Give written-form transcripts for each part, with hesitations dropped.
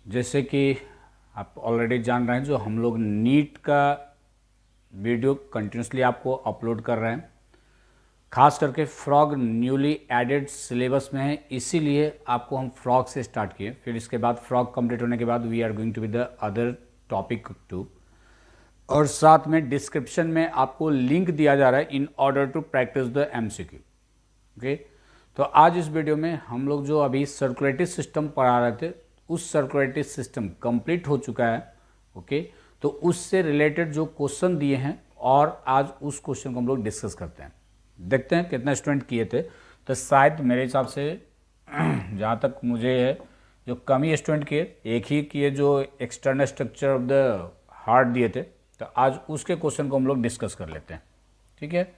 जैसे कि आप ऑलरेडी जान रहे हैं, जो हम लोग नीट का वीडियो कंटिन्यूसली आपको अपलोड कर रहे हैं, खास करके फ्रॉग न्यूली एडेड सिलेबस में है, इसीलिए आपको हम फ्रॉग से स्टार्ट किए। फिर इसके बाद फ्रॉग कंप्लीट होने के बाद we are going to be the other topic too, और साथ में डिस्क्रिप्शन में आपको लिंक दिया जा रहा है in order to practice the MCQ. Okay, तो आज इस वीडियो में हम लोग जो अभी सर्कुलेटरी सिस्टम पढ़ा रहे थे, उस सर्कुलेटरी सिस्टम कंप्लीट हो चुका है। ओके, तो उससे रिलेटेड जो क्वेश्चन दिए हैं, और आज उस क्वेश्चन को हम लोग डिस्कस करते हैं। देखते हैं कितना स्टूडेंट किए थे। तो शायद मेरे हिसाब से जहाँ तक मुझे है, जो कम ही स्टूडेंट किए, एक ही किए जो external structure of the heart दिए थे। तो आज उसके क्वेश्चन को हम लोग डिस्कस कर लेते हैं। ठीक है,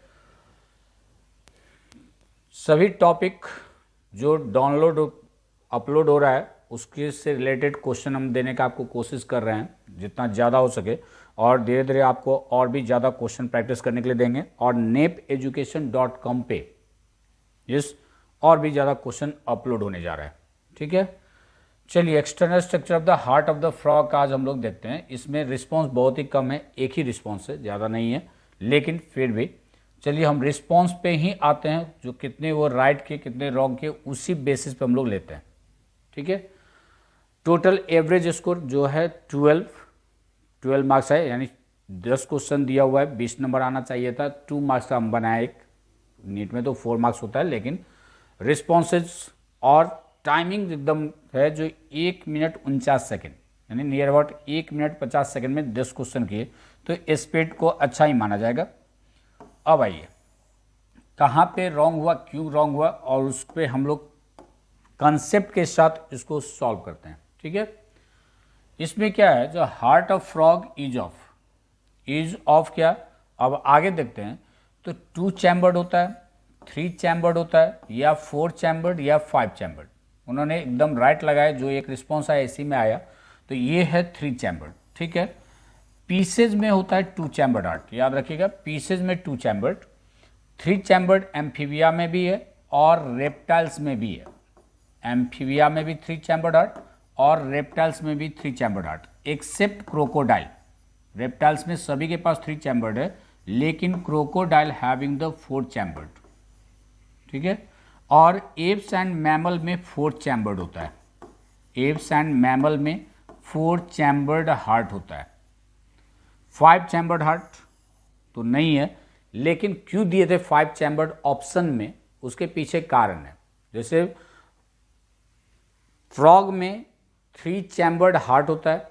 सभी टॉपिक जो डाउनलोड अपलोड हो रहा है उसके से रिलेटेड क्वेश्चन हम देने का आपको कोशिश कर रहे हैं जितना ज़्यादा हो सके, और धीरे धीरे आपको और भी ज़्यादा क्वेश्चन प्रैक्टिस करने के लिए देंगे। और nepeducation.com पे यस और भी ज़्यादा क्वेश्चन अपलोड होने जा रहा है। ठीक है, चलिए external structure of the heart of the frog का आज हम लोग देखते हैं। इसमें रिस्पॉन्स बहुत ही कम है, एक ही रिस्पॉन्स है, ज़्यादा नहीं है, लेकिन फिर भी चलिए हम रिस्पॉन्स पे ही आते हैं। जो कितने वो राइट के कितने रॉन्ग के, उसी बेसिस पे हम लोग लेते हैं। ठीक है, टोटल एवरेज स्कोर जो है 12 मार्क्स है, यानी 10 क्वेश्चन दिया हुआ है, 20 नंबर आना चाहिए था। 2 मार्क्स का हम बनाए, एक नीट में तो 4 मार्क्स होता है, लेकिन रिस्पॉन्सेज और टाइमिंग एकदम है जो 1 मिनट 49 सेकेंड, यानी नियर अबाउट 1 मिनट 50 सेकेंड में 10 क्वेश्चन किए, तो स्पीड को अच्छा ही माना जाएगा। अब आइए कहाँ पे रॉन्ग हुआ, क्यों रॉन्ग हुआ, और उस पर हम लोग कंसेप्ट के साथ इसको सॉल्व करते हैं। ठीक है, इसमें क्या है, जो heart of frog is of क्या, अब आगे देखते हैं। तो 2 चैम्बर्ड होता है, 3 चैम्बर्ड होता है, या 4 चैम्बर्ड या 5 चैम्बर्ड। उन्होंने एकदम राइट लगाया, जो एक रिस्पॉन्स आया इसी में आया, तो ये है 3 चैम्बर्ड। ठीक है, पीसेज में होता है 2 चैम्बर्ड हार्ट, याद रखिएगा, पीसेज में 2 चैम्बर्ड। 3 चैम्बर्ड एम्फीबिया में भी है और रेप्टाइल्स में भी है। एम्फीबिया में भी 3 चैम्बर्ड हार्ट और रेप्टाइल्स में भी 3 chambered heart, except crocodile. Reptiles में सभी के पास 3 चैम्बर्ड है, लेकिन क्रोकोडाइल हैविंग द 4 चैम्बर्ड। ठीक है, और एप्स एंड मैमल में 4 चैम्बर्ड होता है। एप्स एंड मैमल में 4 चैम्बर्ड हार्ट होता है। 5 चैम्बर्ड हार्ट तो नहीं है, लेकिन क्यों दिए थे 5 चैम्बर्ड ऑप्शन में, उसके पीछे कारण है। जैसे फ्रॉग में 3 चैम्बर्ड हार्ट होता है,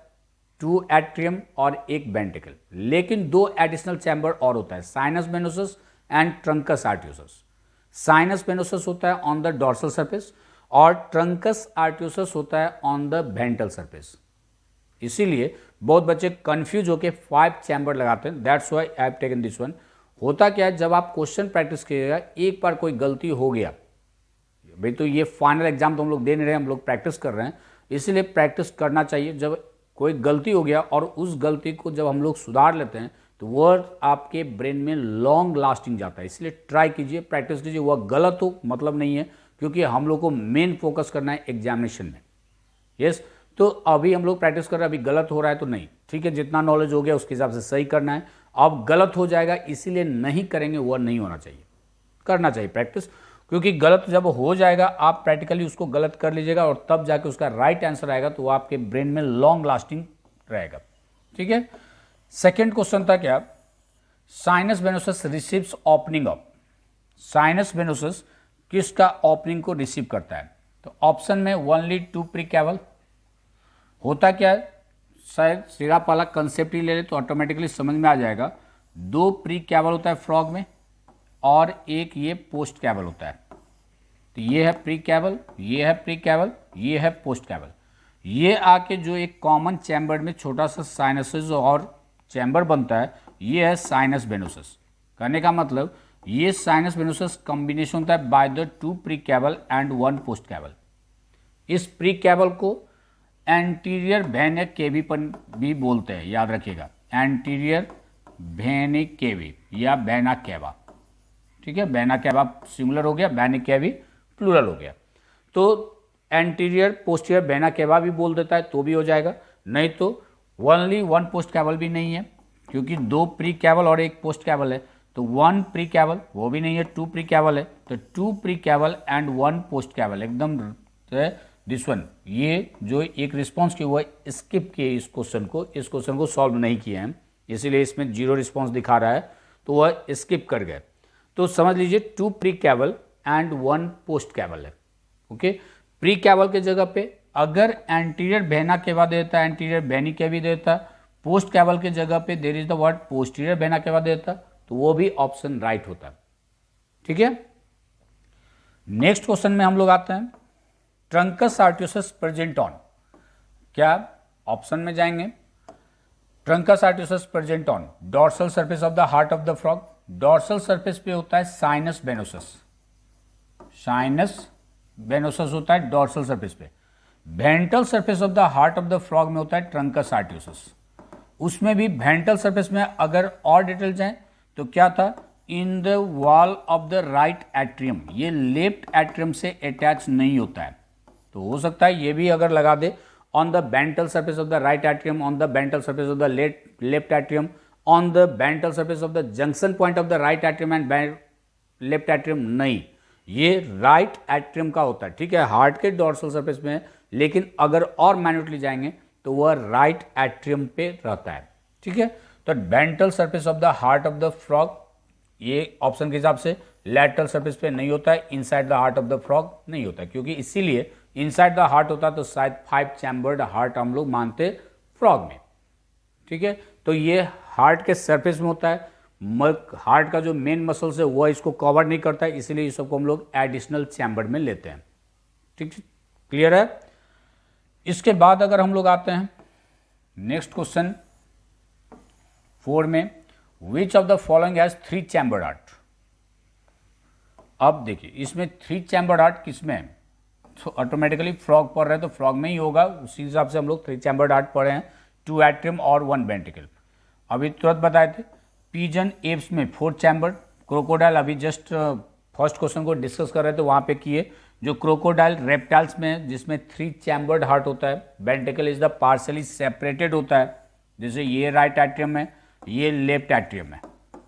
2 एट्रियम और 1 वेंट्रिकल, लेकिन 2 एडिशनल चैम्बर और होता है, sinus venosus and trunks arteriosus. Sinus venosus होता है ऑन द डॉर्सल सरफेस, और ट्रंकस आर्टियोसस होता है ऑन द वेंट्रल सरफेस। इसीलिए बहुत बच्चे कंफ्यूज होकर 5 चैम्बर लगाते हैं, that's why I have taken this one. होता क्या है, जब आप क्वेश्चन प्रैक्टिस कीजिएगा, एक बार कोई गलती हो गया, भाई तो ये फाइनल एग्जाम तो हम लोग दे नहीं रहे, हम लोग प्रैक्टिस कर रहे हैं, इसीलिए प्रैक्टिस करना चाहिए। जब कोई गलती हो गया और उस गलती को जब हम लोग सुधार लेते हैं, तो वह आपके ब्रेन में लॉन्ग लास्टिंग जाता है। इसलिए ट्राई कीजिए, प्रैक्टिस कीजिए, वह गलत हो मतलब नहीं है, क्योंकि हम लोग को मेन फोकस करना है एग्जामिनेशन में। यस, तो अभी हम लोग प्रैक्टिस कर रहे हैं, अभी गलत हो रहा है तो नहीं, ठीक है, जितना नॉलेज हो गया उसके हिसाब से सही करना है। अब गलत हो जाएगा इसीलिए नहीं करेंगे, वह नहीं होना चाहिए, करना चाहिए प्रैक्टिस, क्योंकि गलत जब हो जाएगा आप प्रैक्टिकली उसको गलत कर लीजिएगा, और तब जाके उसका राइट आंसर आएगा, तो वो आपके ब्रेन में लॉन्ग लास्टिंग रहेगा। ठीक है, सेकंड क्वेश्चन था क्या, sinus venosus receives opening of. Sinus venosus किसका ओपनिंग को रिसीव करता है, तो ऑप्शन में ओनली 2 प्रीकैवल। होता क्या है, शायद सिर्फ वाला कंसेप्ट ही ले ले तो ऑटोमेटिकली समझ में आ जाएगा। 2 प्रीकैवल होता है फ्रॉग में, और एक ये पोस्ट कैवल होता है। तो ये है प्री कैवल, ये है प्री कैवल, ये है पोस्ट कैवल। ये आके जो एक कॉमन चैम्बर में छोटा सा साइनसेस और चैम्बर बनता है, ये है साइनस वेनोसस। कहने का मतलब ये साइनस वेनोसस कॉम्बिनेशन होता है by the 2 pre caval and 1 post caval. इस प्री कैवल को एंटीरियर वेना केवी पर भी बोलते हैं, याद रखिएगा, एंटीरियर वेना केवी या वेना केवा। ठीक है, वेना कैवा सिंगुलर हो गया, वेना केवी प्लूरल हो गया। तो एंटीरियर पोस्टीरियर वेना केवा भी बोल देता है तो भी हो जाएगा, नहीं तो ओनली वन पोस्ट कैवल भी नहीं है, क्योंकि दो प्री कैवल और एक पोस्ट कैवल है, तो वन प्री कैवल वो भी नहीं है, टू प्री कैवल है, तो two pre caval and one post caval एकदम दिस वन। ये जो एक रिस्पॉन्स की हुआ स्किप किए इस क्वेश्चन को सॉल्व नहीं किए हैं, इसीलिए इसमें जीरो रिस्पॉन्स दिखा रहा है, तो वह स्किप कर गए। तो समझ लीजिए two pre caval and one post caval है। ओके, प्री कैवल के जगह पे अगर एंटीरियर वेना केवा देता, एंटीरियर वेनी केवी देता, पोस्ट कैवल के जगह पे there is the word posterior vena cava देता, तो वो भी ऑप्शन राइट होता। ठीक है, नेक्स्ट क्वेश्चन में हम लोग आते हैं, ट्रंकस आर्टियोसस प्रेजेंट ऑन, क्या ऑप्शन में जाएंगे, trunks arteriosus present on dorsal surface of the heart of the frog, dorsal surface पे होता है साइनस वेनोसस, साइनस वेनोसस होता है डॉर्सल सरफेस पे, ventral surface of the heart of the frog में होता है ट्रंकस आर्टियोसस। उसमें भी वेंट्रल सरफेस में अगर और डिटेल जाए तो क्या था, in the wall of the right atrium, ये लेफ्ट एट्रियम से अटैच नहीं होता है, तो हो सकता है ये भी अगर लगा दे on the ventral surface of the right atrium, on the ventral surface of the left atrium, on the ventral surface of the junction point of the right atrium and left atrium, नहीं, ये right atrium का होता है। ठीक है, heart के dorsal surface में, लेकिन अगर और माइन्यूटली जाएंगे तो वह राइट एट्रियम पे रहता है। ठीक है, तो ventral surface of the heart of the frog, ये ऑप्शन के हिसाब से लैटरल सरफेस पे नहीं होता है, inside the heart of the frog नहीं होता है, क्योंकि इसीलिए इनसाइड द हार्ट होता तो शायद 5 चैम्बर्ड हार्ट हम लोग मानते फ्रॉग में। ठीक है, तो ये हार्ट के सरफेस में होता है, हार्ट का जो मेन मसल्स है वो इसको कवर नहीं करता है, इसीलिए इस सबको हम लोग एडिशनल चैम्बर में लेते हैं। ठीक, क्लियर है। इसके बाद अगर हम लोग आते हैं नेक्स्ट क्वेश्चन 4 में, विच of the following has 3 chambered heart. अब देखिए इसमें 3 चैम्बर्ड हार्ट किसमें है, तो ऑटोमेटिकली फ्रॉग पढ़ रहे हैं तो फ्रॉग में ही होगा, उसी हिसाब से हम लोग 3 चैम्बर्ड हार्ट पढ़े हैं, 2 एट्रियम और 1 वेंट्रिकल। अभी तुरंत बताए थे पिजन एप्स में 4 चैम्बर्ड, क्रोकोडाइल अभी जस्ट फर्स्ट क्वेश्चन को डिस्कस कर रहे थे वहाँ पे किए, जो क्रोकोडाइल रेप्टाइल्स में जिसमें 3 चैम्बर्ड हार्ट होता है, ventricle is the partially separated होता है, जैसे ये राइट एट्रियम है, ये लेफ्ट एट्रियम है,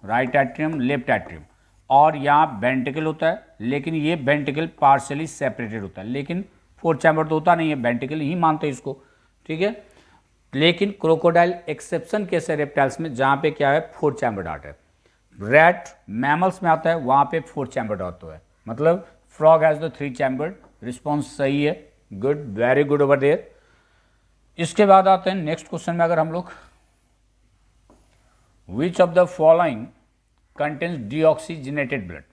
राइट एट्रियम लेफ्ट एट्रियम, और यहाँ वेंट्रिकल होता है, लेकिन ये वेंट्रिकल पार्शली सेपरेटेड होता है, लेकिन 4 चैम्बर तो होता नहीं है, वेंट्रिकल ही मानते हैं इसको। ठीक है, लेकिन क्रोकोडाइल एक्सेप्शन कैसे रेप्टाइल्स में, जहाँ पे क्या है 4 चैम्बर्ड हार्ट है, रैट मैमल्स में आता है वहाँ पे 4 चैम्बर्ड हार्ट है, मतलब frog has the 3 chambered. Response सही है, good, very good over there. इसके बाद आते हैं नेक्स्ट क्वेश्चन में, अगर हम लोग विच of the following contains deoxygenated blood.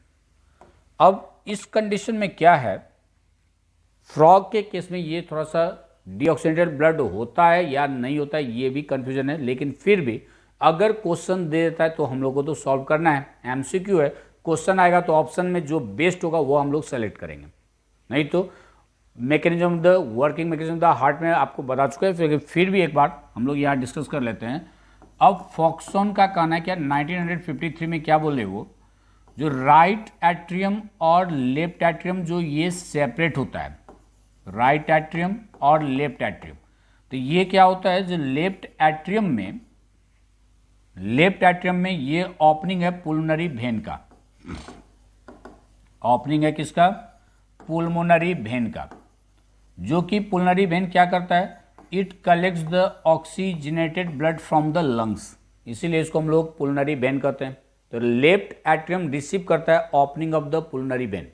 अब इस कंडीशन में क्या है, फ्रॉग के केस में ये थोड़ा सा डीऑक्सीजनेटेड ब्लड होता है या नहीं होता है, ये भी कंफ्यूजन है, लेकिन फिर भी अगर क्वेश्चन दे देता है तो हम लोग को तो सॉल्व करना है, एमसीक्यू है, क्वेश्चन आएगा तो ऑप्शन में जो बेस्ट होगा वो हम लोग सेलेक्ट करेंगे, नहीं तो mechanism the working mechanism the heart में आपको बता चुके हैं, फिर भी एक बार हम लोग यहाँ डिस्कस कर लेते हैं। अब फॉक्सोन का कहना है क्या 1953 में क्या बोले वो, जो राइट एट्रियम और लेफ्ट एट्रियम जो ये सेपरेट होता है, राइट एट्रियम और लेफ्ट एट्रियम, तो ये क्या होता है, जो लेफ्ट एट्रियम में ये ओपनिंग है पुलमोनरी वेन का, ओपनिंग है किसका, पुलमोनरी वेन का, जो कि पुलमोनरी वेन क्या करता है, it collects the oxygenated blood from the lungs, इसीलिए इसको हम लोग पुलमोनरी वेन कहते हैं। तो लेफ्ट एट्रियम रिसीव करता है opening of the pulmonary when,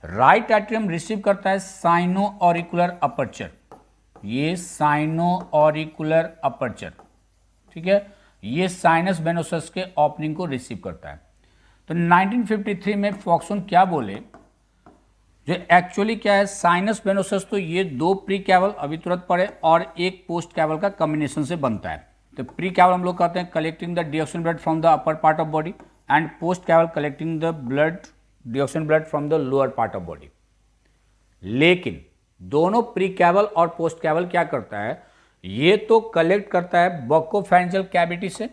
right atrium receive करता है साइनो ऑरिकुलर अपर्चर, ये साइनो ऑरिकुलर अपर्चर, ठीक है, ये साइनस वेनोसस के ओपनिंग को रिसीव करता है। तो 1953 में फॉक्सोन क्या बोले, जो एक्चुअली क्या है, साइनस वेनोसस तो ये 2 प्री कैवल अभी तुरंत पढ़े और एक पोस्ट कैवल का कॉम्बिनेशन से बनता है। तो प्री कैवल हम लोग कहते हैं collecting the डीऑक्सीजन blood from the upper part of body, and post caval collecting the blood डीऑक्सीजन blood from the lower part of body. लेकिन दोनों प्री कैवल और पोस्ट कैवल क्या करता है, ये तो कलेक्ट करता है बकोफेरेंजियल कैविटी से,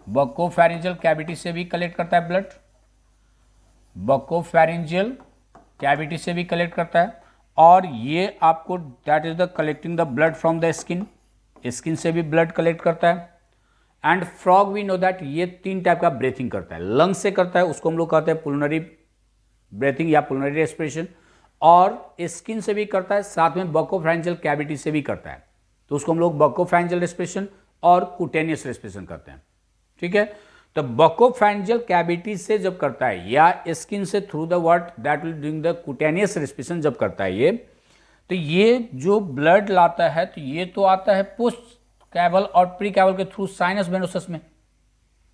बकोफेरेंजियल कैविटी से भी कलेक्ट करता है ब्लड, बकोफेरेंजियल कैविटी से भी कलेक्ट करता है, और ये आपको that is the collecting the blood from the skin, skin से भी ब्लड कलेक्ट करता है। And frog we know that ये 3 टाइप का ब्रीथिंग करता है, लंग्स से करता है, उसको हम लोग कहते हैं पुलनरी ब्रीथिंग या पुलनरी रेस्पिरेशन, और स्किन से भी करता है, साथ में बकोफेरेंजियल कैविटी से भी करता है, तो उसको हम लोग बकोफेरेंजियल रेस्पिरेशन और कुटेनियस रेस्पिरेशन करते हैं। ठीक है, तो बकोफेरेंजियल कैविटी से जब करता है या स्किन से through the what that will doing the cutaneous respiration जब करता है ये, तो ये जो ब्लड लाता है तो ये तो आता है पोस्ट कैवल और प्री कैवल के थ्रू साइनस वेनोसस में।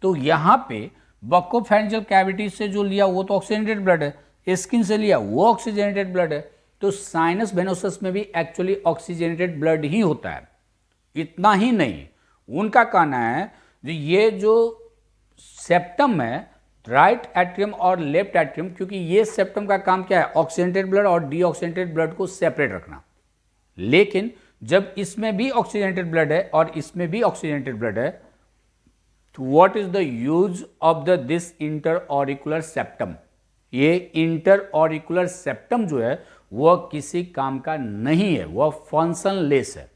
तो यहाँ पे बकोफेरेंजियल कैविटी से जो लिया वो तो ऑक्सीजनेटेड ब्लड है, स्किन से लिया वो ऑक्सीजनेटेड ब्लड है, तो साइनस वेनोसस में भी एक्चुअली ऑक्सीजनेटेड ब्लड ही होता है। इतना ही नहीं, उनका कहना है ये जो सेप्टम है, राइट एट्रियम और लेफ्ट एट्रियम, क्योंकि ये सेप्टम का काम क्या है, ऑक्सीजनेटेड ब्लड और डीऑक्सीजनेटेड ब्लड को सेपरेट रखना। लेकिन जब इसमें भी ऑक्सीजनेटेड ब्लड है और इसमें भी ऑक्सीजनेटेड ब्लड है, तो what is the use of the this inter auricular septum? ये इंटर ऑरिकुलर सेप्टम जो है वह किसी काम का नहीं है, वह फंक्शनलेस है।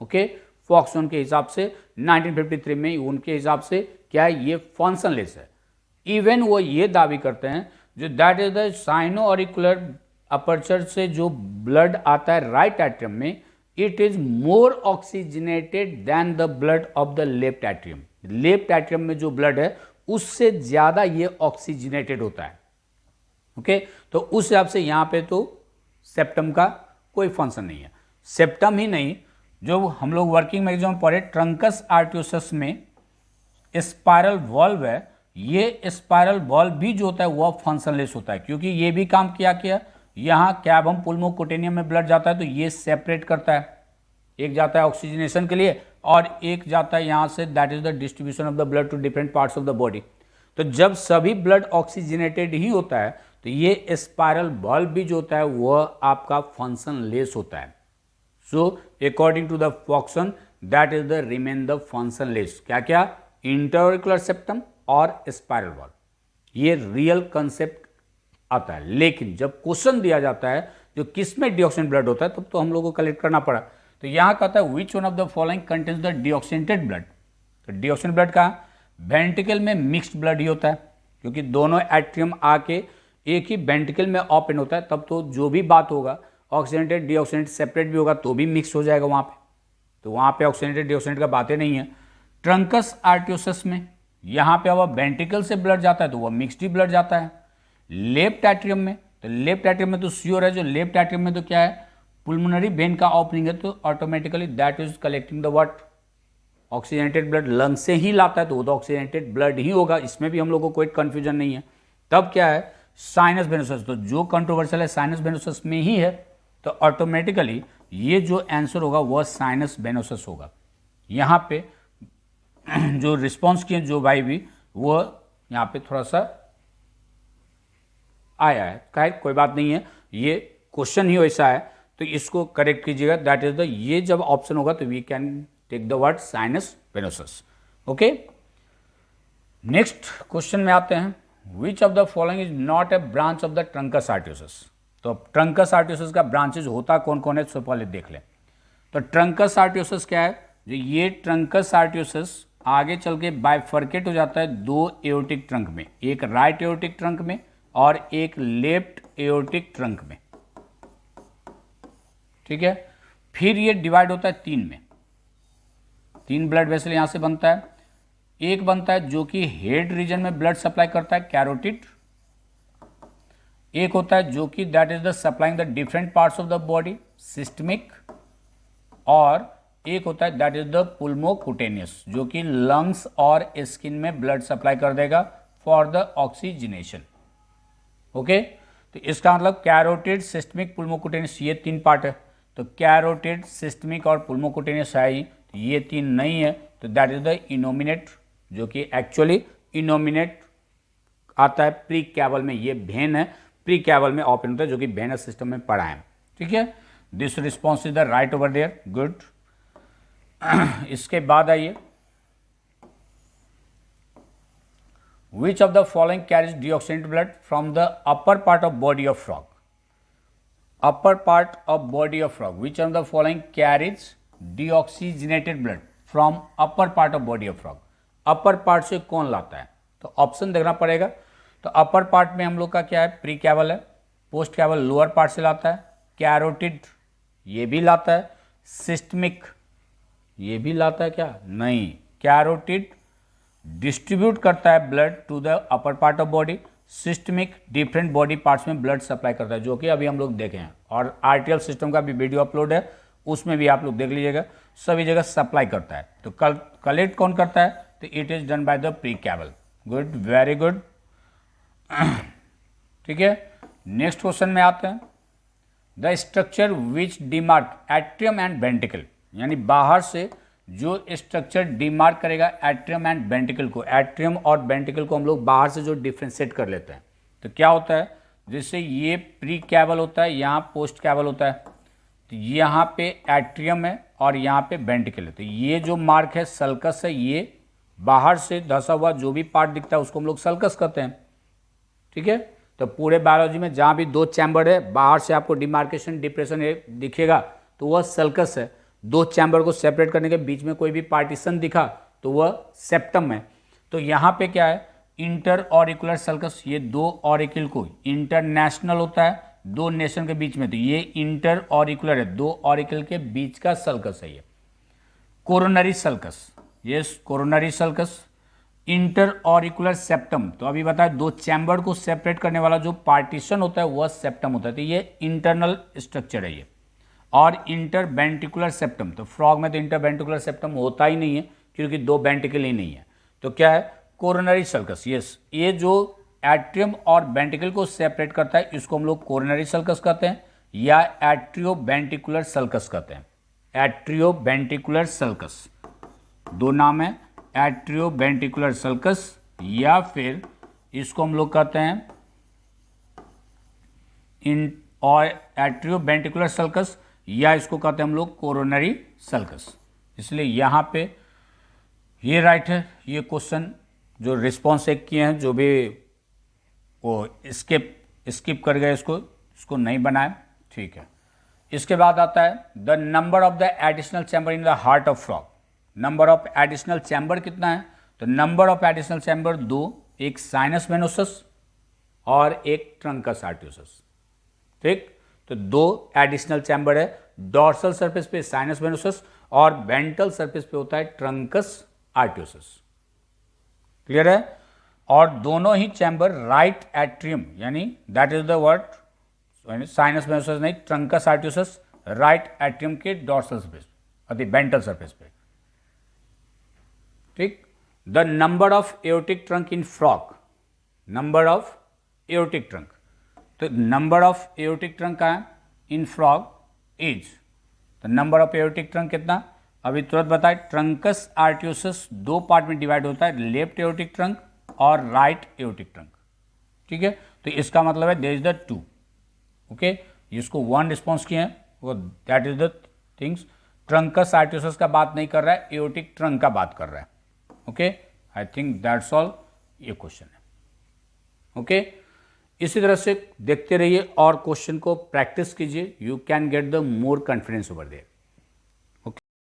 ओके, फॉक्सटोन के हिसाब से 1953 में उनके हिसाब से क्या है, ये फंक्शनलेस है। इवन वो ये दावी करते हैं जो that is the sino auricular aperture से जो ब्लड आता है राइट एट्रियम में, it is more oxygenated than the blood of the left atrium. Left atrium में जो ब्लड है उससे ज्यादा ये ऑक्सीजनेटेड होता है। ओके, तो उस हिसाब से यहां पे तो सेप्टम का कोई फंक्शन नहीं है। सेप्टम ही नहीं, जो हम लोग वर्किंग मैगजीन में पढ़े ट्रंकस आर्टियोसस में स्पाइरल वॉल्व है, ये स्पाइरल वॉल्व भी जो होता है वह फंक्शनलेस होता है, क्योंकि ये भी काम किया यहाँ कैबम पुल्मोकोटेनियम में ब्लड जाता है तो ये सेपरेट करता है, एक जाता है ऑक्सीजनेशन के लिए और एक जाता है यहाँ से, that is the distribution of the blood to different parts of the body. तो जब सभी ब्लड ऑक्सीजनेटेड ही होता है तो ये स्पाइरल वॉल्व भी जो होता है वह आपका फंक्शनलेस होता है। So according to the Foxon that is the remain the functionless, क्या क्या, इंटरऑरिकुलर सेप्टम और स्पाइरल वॉल्व, ये रियल कंसेप्ट आता है। लेकिन जब क्वेश्चन दिया जाता है जो किस में डीऑक्सीजनेटेड ब्लड होता है तब तो हम लोगों को कलेक्ट करना पड़ा। तो यहां कहता है which one of the following contains the deoxygenated blood. तो डीऑक्सीजनेटेड ब्लड का वेंट्रिकल में मिक्स्ड ब्लड ही होता है, क्योंकि दोनों एट्रियम आके एक ही वेंट्रिकल में ओपन होता है, तब तो जो भी बात होगा ऑक्सीजनेटेड डीऑक्सीजनेटेड सेपरेट भी होगा तो भी मिक्स हो जाएगा वहां पे, तो वहां पे ऑक्सीजनेटेड डीऑक्सीजनेटेड का बातें नहीं है। ट्रंकस आर्टियोसस में यहाँ पे वह वेंट्रिकल से ब्लड जाता है तो वह मिक्स्ड ही ब्लड जाता है। लेफ्ट एट्रियम में, तो लेफ्ट एट्रियम में तो श्योर है, जो लेफ्ट एट्रियम में तो क्या है, पुल्मोनरी वेन का ओपनिंग है, तो automatically that is collecting the what, oxygenated blood lung से ही लाता है तो वो तो ऑक्सीजनेटेड ब्लड ही होगा, इसमें भी हम लोग को कोई कंफ्यूजन नहीं है। तब क्या है, साइनस वेनोसस, तो जो कंट्रोवर्शियल है साइनस वेनोसस में ही है, तो ऑटोमेटिकली ये जो आंसर होगा वह साइनस वेनोसस होगा। यहाँ पे जो रिस्पॉन्स किए जो भाई भी वो यहाँ पे थोड़ा सा आया है, खैर कोई बात नहीं है, ये क्वेश्चन ही वैसा है तो इसको करेक्ट कीजिएगा। दैट इज द, ये जब ऑप्शन होगा तो we can take the word sinus venosus. Okay, next question में आते हैं, which of the following is not a branch of the truncus arteriosus. तो ट्रंकस आर्टियोसस का ब्रांचेज होता कौन कौन है, तो पहले देख लें। तो ट्रंकस आर्टियोसस क्या है, जो ये ट्रंकस आर्टियोसस आगे चल के बाइफर्केट हो जाता है दो एओर्टिक ट्रंक में, एक राइट एओर्टिक ट्रंक में और एक लेफ्ट एओर्टिक ट्रंक में। ठीक है, फिर ये डिवाइड होता है 3 में, 3 ब्लड वेसल यहां से बनता है। एक बनता है जो कि हेड रीजन में ब्लड सप्लाई करता है, कैरोटिड। एक होता है जो कि that is the supplying the different parts of the body, systemic. और एक होता है दैट इज द पुल्मोकुटेनियस, जो कि लंग्स और स्किन में ब्लड सप्लाई कर देगा फॉर द ऑक्सीजनेशन। ओके, तो इसका मतलब कैरोटिड, सिस्टमिक, पुल्मोकुटेनियस, ये 3 पार्ट है। तो कैरोटिड, सिस्टमिक और पुल्मोकुटेनियस है ही, तो ये 3 नहीं है, तो दैट इज द इनोमिनेट, जो कि एक्चुअली इनोमिनेट आता है प्री कैवल में, ये भेन है, प्री कैवल में ओपन होता है, जो कि वेनस सिस्टम में पड़ा है। ठीक है, this response is the right over there, good. इसके बाद आइए, which of the following carries deoxygenated blood from the upper part of body of frog. upper part of body of frog, which of the following carries deoxygenated blood from upper part of body of frog? Upper part से कौन लाता है? तो option देखना पड़ेगा। तो upper part में हम लोग का क्या है, प्री कैवल है, पोस्ट कैवल लोअर पार्ट से लाता है, कैरोटिड ये भी लाता है, सिस्टमिक ये भी लाता है क्या? नहीं, कैरोटिड डिस्ट्रीब्यूट करता है blood to the upper part of body, systemic different body parts में ब्लड सप्लाई करता है, जो कि अभी हम लोग देखे हैं, और आरटीएल सिस्टम का भी वीडियो अपलोड है, उसमें भी आप लोग देख लीजिएगा, सभी जगह सप्लाई करता है। तो कलेक्ट कौन करता है? तो it is done by the precaval. Good, very good. ठीक है, नेक्स्ट क्वेश्चन में आते हैं। The structure which demark atrium and ventricle, यानी बाहर से जो स्ट्रक्चर डिमार्क करेगा एट्रियम एंड वेंट्रिकल को, एट्रियम और वेंट्रिकल को हम लोग बाहर से जो डिफ्रेंशिएट कर लेते हैं, तो क्या होता है, जैसे ये प्री कैवल होता है, यहाँ पोस्ट कैवल होता है, तो यहाँ पे एट्रियम है और यहाँ पे वेंट्रिकल है, तो ये जो मार्क है सल्कस है, ये बाहर से धसा हुआ जो भी पार्ट दिखता है उसको हम लोग सल्कस कहते हैं। ठीक है, तो पूरे बायोलॉजी में जहाँ भी दो चैम्बर है, बाहर से आपको डिमार्केशन डिप्रेशन दिखेगा तो वह सल्कस है, दो चैम्बर को सेपरेट करने के बीच में कोई भी पार्टीशन दिखा तो वह सेप्टम है। तो यहाँ पे क्या है, इंटर ऑरिकुलर सल्कस, ये दो ऑरिकल को इंटरनेशनल होता है, दो नेशन के बीच में, तो ये इंटर ऑरिकुलर है, दो ऑरिकल के बीच का सल्कस है। ये कोरोनरी सल्कस, ये coronary sulcus, inter auricular septum, तो अभी बताया दो चैम्बर को सेपरेट करने वाला जो पार्टीशन होता है वह सेप्टम होता है, तो ये इंटरनल स्ट्रक्चर है ये। और इंटर वेंट्रिकुलर सेप्टम, तो फ्रॉग में तो इंटर वेंट्रिकुलर सेप्टम होता ही नहीं है क्योंकि दो वेंट्रिकल ही नहीं है, तो क्या है, कोरोनरी सल्कस। यस, ये जो एट्रियम और वेंट्रिकल को सेपरेट करता है इसको हम लोग कोरोनरी सल्कस कहते हैं या एट्रियो वेंट्रिकुलर सल्कस कहते हैं। एट्रियो वेंट्रिकुलर सल्कस, दो नाम है, एट्रियो वेंट्रिकुलर सल्कस या फिर इसको हम लोग कहते हैं और एट्रियो वेंट्रिकुलर सल्कस, या इसको कहते हैं हम लोग कोरोनरी सल्कस। इसलिए यहाँ पे ये राइट है। ये क्वेश्चन जो रिस्पॉन्स एक किए हैं, जो भी वो स्किप कर गए इसको नहीं बनाए। ठीक है, इसके बाद आता है the number of the additional chamber in the heart of frog. Number of additional chamber कितना है? तो नंबर ऑफ एडिशनल चैम्बर दो, एक साइनस वेनोसस और एक ट्रंकस आर्टियोसस। ठीक, तो दो एडिशनल चैम्बर है, डॉर्सल सरफेस पे साइनस वेनोसस और वेंट्रल सरफेस पे होता है ट्रंकस आर्टियोसस। क्लियर है? और दोनों ही चैम्बर राइट एट्रियम, यानी that is the word, sinus venosus नहीं, ट्रंकस आर्टियोसस राइट एट्रियम के डॉर्सल सरफेस और वेंट्रल सरफेस पे। ठीक, the number of aortic trunk in frog, number of aortic trunk, तो नंबर ऑफ एओर्टिक ट्रंक का है इन frog is, तो number of aortic trunk कितना, अभी तुरंत बताए, ट्रंकस आर्टियोसस दो पार्ट में डिवाइड होता है, लेफ्ट एओर्टिक ट्रंक और राइट एओर्टिक ट्रंक। ठीक है, तो इसका मतलब है there is the two. Okay, इसको वन रिस्पॉन्स किए हैं, वो that is the things. Truncus arteriosus का बात नहीं कर रहा है, एओर्टिक ट्रंक का बात कर रहा है। Okay, I think that's all, ये क्वेश्चन है। ओके, इसी तरह से देखते रहिए और क्वेश्चन को प्रैक्टिस कीजिए, you can get the more confidence over there.